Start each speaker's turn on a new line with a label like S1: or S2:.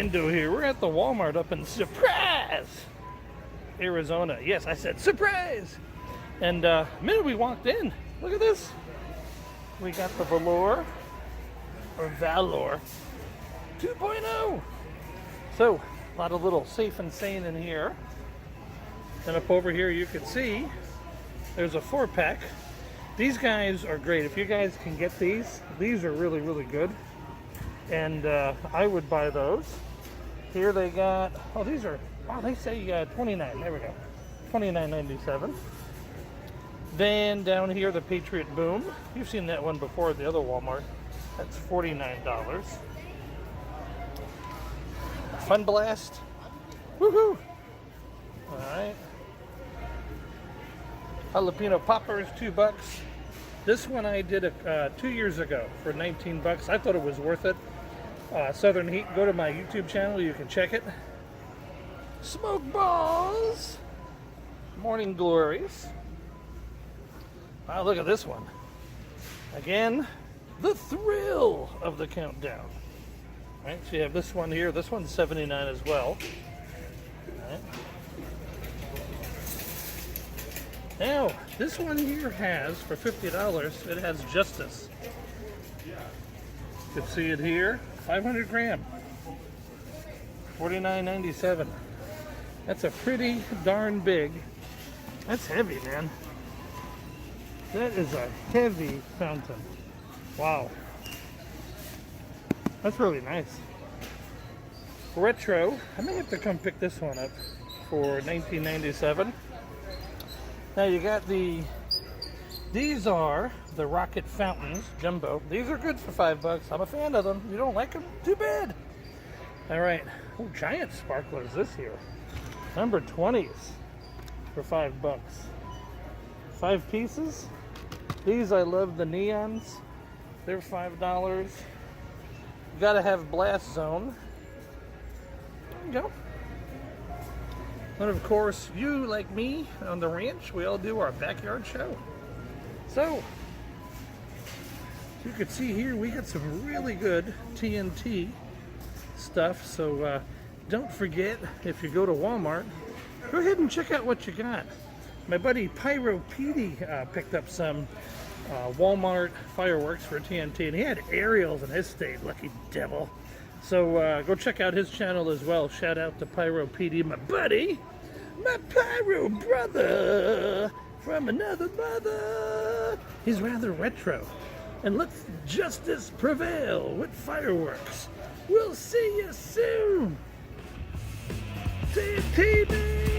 S1: Rando here. We're at the Walmart up in Surprise, Arizona. Yes, I said surprise. And the minute we walked in, look at this. We got the Valor, or Valor 2.0. So, a lot of little safe and sane in here. And up over here you can see there's a 4-pack. These guys are great. If you guys can get these are really, really good. And I would buy those. Here they got, oh, these are, wow, they say 29. There we go. $29.97. Then down here, the Patriot Boom. You've seen that one before at the other Walmart. That's $49. Fun Blast. Woohoo! All right. Jalapeno Poppers, $2. This one I did 2 years ago for 19 bucks. I thought it was worth it. Southern Heat, go to my YouTube channel, you can check it. Smoke Balls, Morning Glories. Wow, look at this one. Again, the thrill of the countdown. All right, so you have this one here. This one's $79 as well. All right. Now, this one here has, for $50, it has Justice. You can see it here, 500 gram, $49.97. That's a pretty darn big. That's heavy, man. That is a heavy fountain. Wow. That's really nice. Retro, I may have to come pick this one up for $19.97. Now you got these are the Rocket Fountains, Jumbo. These are good for $5. I'm a fan of them. You don't like them? Too bad. All right. Oh, giant sparklers this here. Number 20s for $5. 5 pieces. These, I love the neons. They're $5. You gotta have Blast Zone. There you go. And of course, you, like me, on the ranch, we all do our backyard show. So, you can see here, we got some really good TNT stuff. So, don't forget, if you go to Walmart, go ahead and check out what you got. My buddy Pyro Budget picked up some Walmart fireworks for TNT, and he had aerials in his state, lucky devil. So go check out his channel as well. Shout out to Pyro Budget, my buddy, my Pyro brother from another mother. He's rather retro. And let justice prevail with fireworks. We'll see you soon. TNT, man.